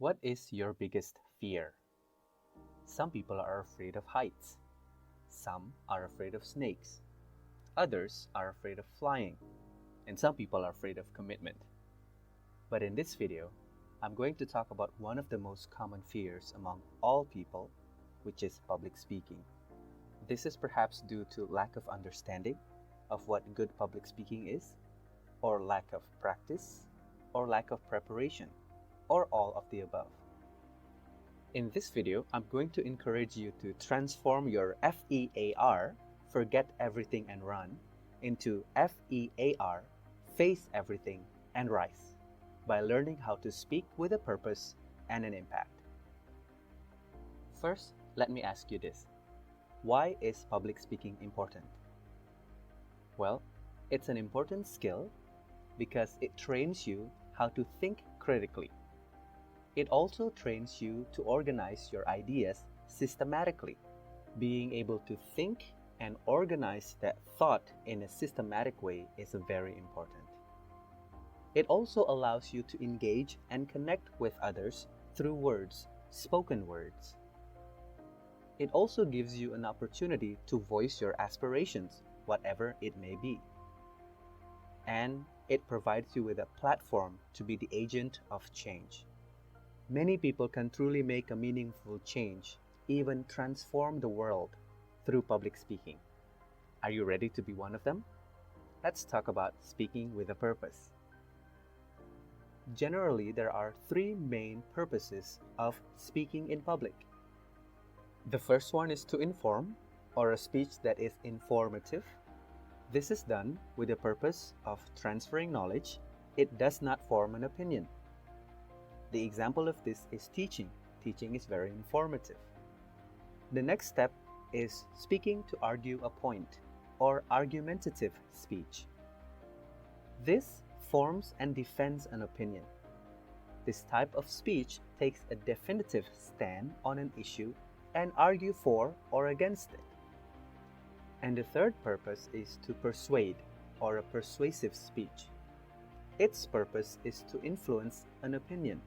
What is your biggest fear? Some people are afraid of heights. Some are afraid of snakes. Others are afraid of flying. And some people are afraid of commitment. But in this video, I'm going to talk about one of the most common fears among all people, which is public speaking. This is perhaps due to lack of understanding of what good public speaking is, or lack of practice, or lack of preparation, or all of the above. In this video, I'm going to encourage you to transform your FEAR, forget everything and run, into FEAR, face everything and rise, by learning how to speak with a purpose and an impact. First, let me ask you this. Why is public speaking important? Well, it's an important skill because it trains you how to think critically. It also trains you to organize your ideas systematically. Being able to think and organize that thought in a systematic way is very important. It also allows you to engage and connect with others through words, spoken words. It also gives you an opportunity to voice your aspirations, whatever it may be. And it provides you with a platform to be the agent of change. Many people can truly make a meaningful change, even transform the world through public speaking. Are you ready to be one of them? Let's talk about speaking with a purpose. Generally, there are three main purposes of speaking in public. The first one is to inform, or a speech that is informative. This is done with the purpose of transferring knowledge. It does not form an opinion. The example of this is teaching. Teaching is very informative. The next step is speaking to argue a point, or argumentative speech. This forms and defends an opinion. This type of speech takes a definitive stand on an issue and argue for or against it. And the third purpose is to persuade, or a persuasive speech. Its purpose is to influence an opinion,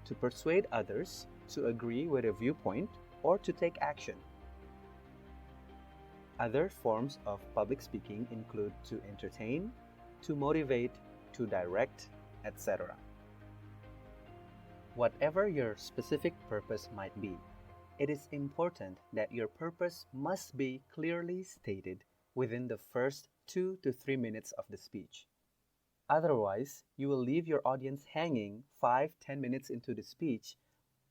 to persuade others to agree with a viewpoint or to take action. Other forms of public speaking include to entertain, to motivate, to direct, etc. Whatever your specific purpose might be, it is important that your purpose must be clearly stated within the first 2 to 3 minutes of the speech. Otherwise, you will leave your audience hanging 5-10 minutes into the speech,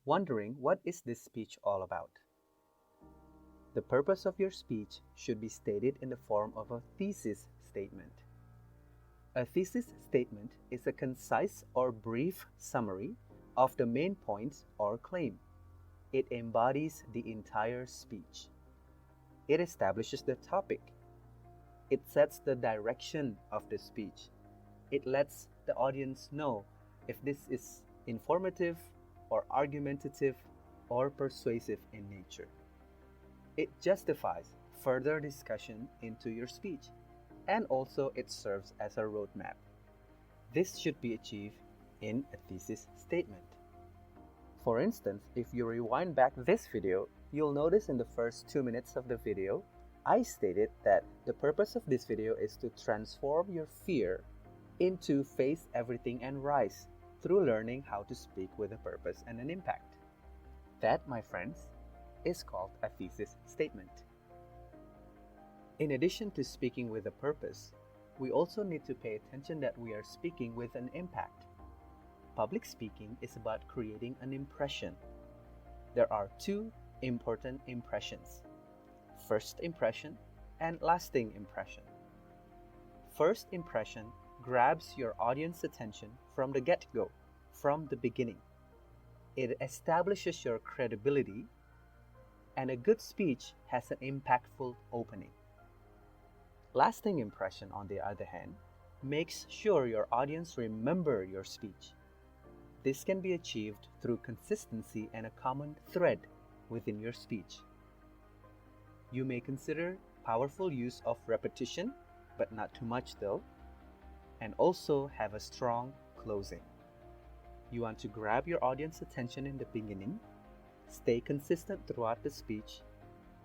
wondering what is this speech all about. The purpose of your speech should be stated in the form of a thesis statement. A thesis statement is a concise or brief summary of the main points or claim. It embodies the entire speech. It establishes the topic. It sets the direction of the speech. It lets the audience know if this is informative or argumentative or persuasive in nature. It justifies further discussion into your speech, and also it serves as a roadmap. This should be achieved in a thesis statement. For instance, if you rewind back this video, you'll notice in the first 2 minutes of the video, I stated that the purpose of this video is to transform your fear into face everything and rise through learning how to speak with a purpose and an impact. That, my friends, is called a thesis statement. In addition to speaking with a purpose, we also need to pay attention that we are speaking with an impact. Public speaking is about creating an impression. There are two important impressions: first impression and lasting impression. First impression grabs your audience's attention from the get-go, from the beginning. It establishes your credibility, and a good speech has an impactful opening. Lasting impression, on the other hand, makes sure your audience remember your speech. This can be achieved through consistency and a common thread within your speech. You may consider powerful use of repetition, but not too much though, and also have a strong closing. You want to grab your audience attention in the beginning, stay consistent throughout the speech,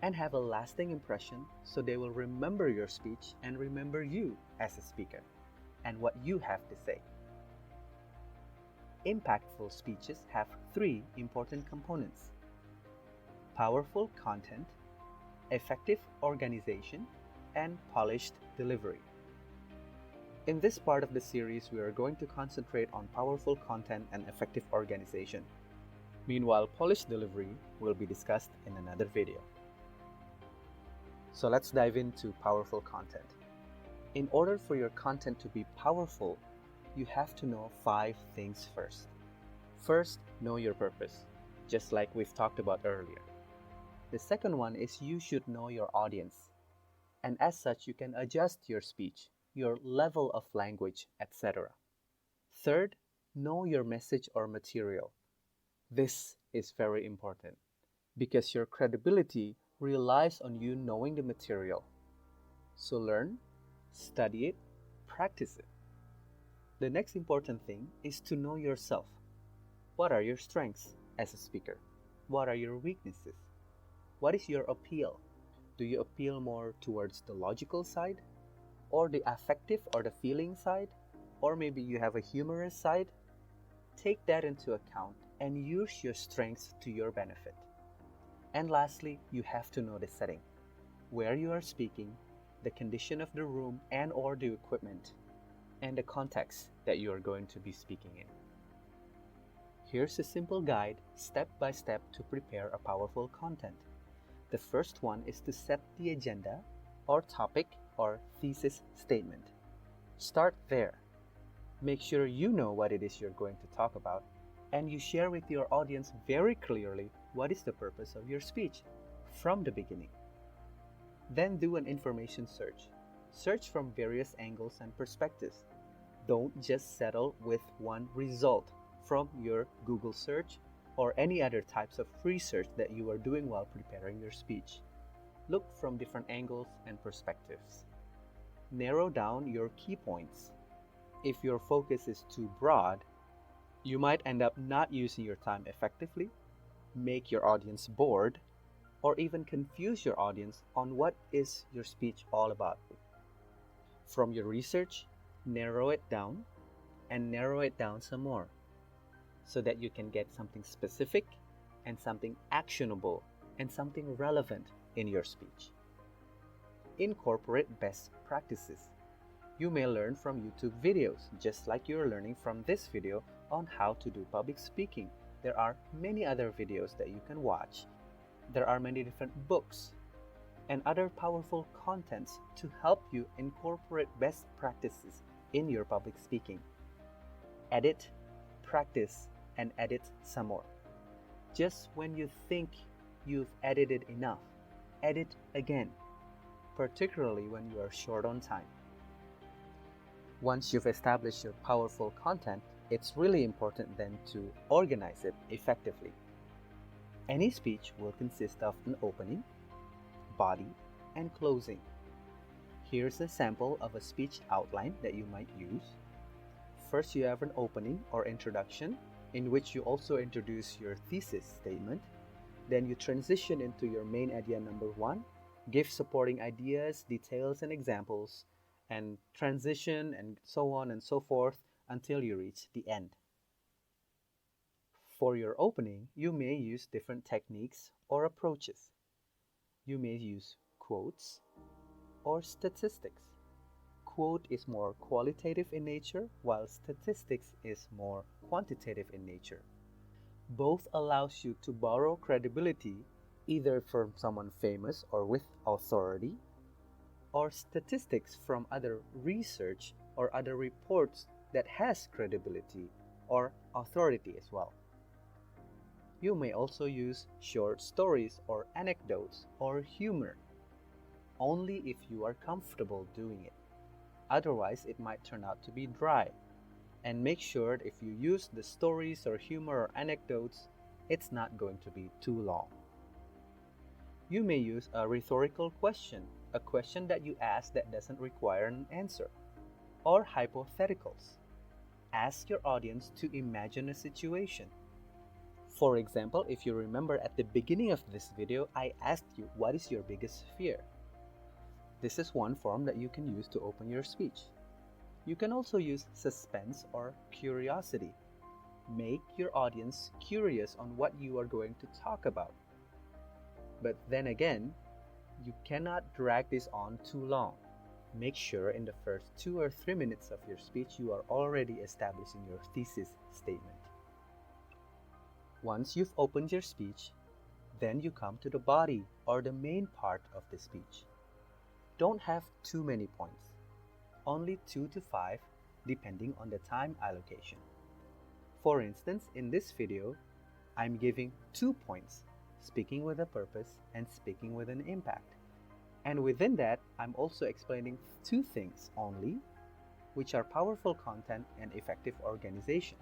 and have a lasting impression so they will remember your speech and remember you as a speaker and what you have to say. Impactful speeches have three important components: powerful content, effective organization, and polished delivery. In this part of the series, we are going to concentrate on powerful content and effective organization. Meanwhile, polished delivery will be discussed in another video. So let's dive into powerful content. In order for your content to be powerful, you have to know 5 things first. First, know your purpose, just like we've talked about earlier. The second one is you should know your audience, and as such, you can adjust your speech, your level of language, etc. Third, know your message or material. This is very important because your credibility relies on you knowing the material. So learn, study it, practice it. The next important thing is to know yourself. What are your strengths as a speaker? What are your weaknesses? What is your appeal? Do you appeal more towards the logical side, or the affective or the feeling side, or maybe you have a humorous side? Take that into account and use your strengths to your benefit. And lastly, you have to know the setting, where you are speaking, the condition of the room and or the equipment, and the context that you are going to be speaking in. Here's a simple guide, step by step, to prepare a powerful content. The first one is to set the agenda or topic or thesis statement. Start there. Make sure you know what it is you're going to talk about, and you share with your audience very clearly what is the purpose of your speech from the beginning. Then do an information search. Search from various angles and perspectives. Don't just settle with one result from your Google search or any other types of research that you are doing while preparing your speech. Look from different angles and perspectives. Narrow down your key points. If your focus is too broad, you might end up not using your time effectively, make your audience bored, or even confuse your audience on what is your speech all about. From your research, narrow it down and narrow it down some more so that you can get something specific and something actionable and something relevant in your speech. Incorporate best practices. You may learn from YouTube videos, just like you're learning from this video on how to do public speaking. There are many other videos that you can watch. There are many different books and other powerful contents to help you incorporate best practices in your public speaking. Edit, practice, and edit some more. Just when you think you've edited enough, edit again, particularly when you are short on time. Once you've established your powerful content, it's really important then to organize it effectively. Any speech will consist of an opening, body, and closing. Here's a sample of a speech outline that you might use. First, you have an opening or introduction in which you also introduce your thesis statement. Then you transition into your main idea number 1, give supporting ideas, details, and examples, and transition and so on and so forth until you reach the end. For your opening, you may use different techniques or approaches. You may use quotes or statistics. Quote is more qualitative in nature, while statistics is more quantitative in nature. Both allows you to borrow credibility either from someone famous or with authority, or statistics from other research or other reports that has credibility or authority as well. You may also use short stories or anecdotes or humor, only if you are comfortable doing it. Otherwise, it might turn out to be dry. And make sure if you use the stories or humor or anecdotes, it's not going to be too long. You may use a rhetorical question, a question that you ask that doesn't require an answer, or hypotheticals. ask your audience to imagine a situation. For example, if you remember at the beginning of this video, I asked you, what is your biggest fear? This is one form that you can use to open your speech. You can also use suspense or curiosity. Make your audience curious on what you are going to talk about. But then again, you cannot drag this on too long. Make sure in the first 2 or 3 minutes of your speech you are already establishing your thesis statement. Once you've opened your speech, then you come to the body or the main part of the speech. Don't have too many points, only 2 to 5 depending on the time allocation. For instance, in this video, I'm giving 2 points, speaking with a purpose and speaking with an impact. And within that, I'm also explaining 2 things only, which are powerful content and effective organization.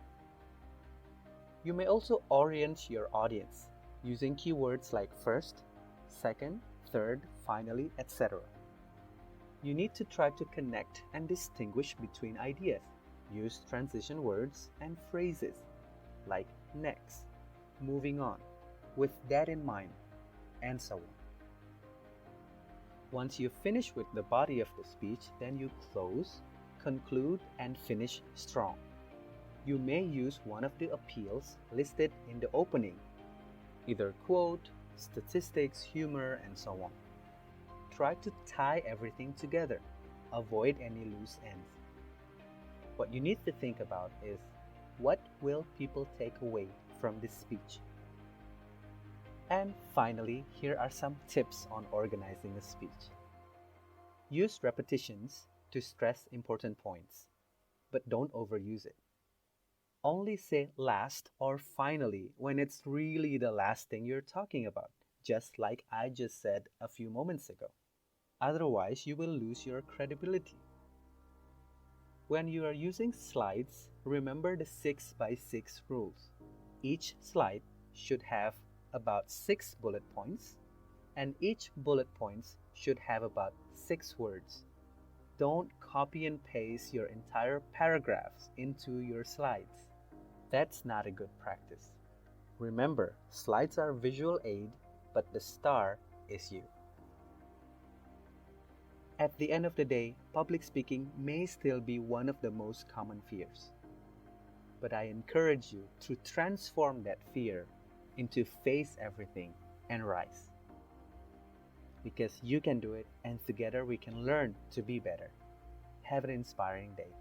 You may also orient your audience using keywords like first, second, third, finally, etc. You need to try to connect and distinguish between ideas. Use transition words and phrases like next, moving on, with that in mind, and so on. Once you finish with the body of the speech, then you close, conclude, and finish strong. You may use one of the appeals listed in the opening, either quote, statistics, humor, and so on. Try to tie everything together. Avoid any loose ends. What you need to think about is, what will people take away from this speech? And finally, here are some tips on organizing a speech. Use repetitions to stress important points, but don't overuse it. Only say last or finally when it's really the last thing you're talking about, just like I just said a few moments ago. Otherwise, you will lose your credibility. When you are using slides, remember the 6x6 rules. Each slide should have about 6 bullet points, and each bullet points should have about 6 words. Don't copy and paste your entire paragraphs into your slides. That's not a good practice. Remember, slides are visual aid, but the star is you. At the end of the day, public speaking may still be one of the most common fears. But I encourage you to transform that fear into face everything and rise. Because you can do it, and together we can learn to be better. Have an inspiring day.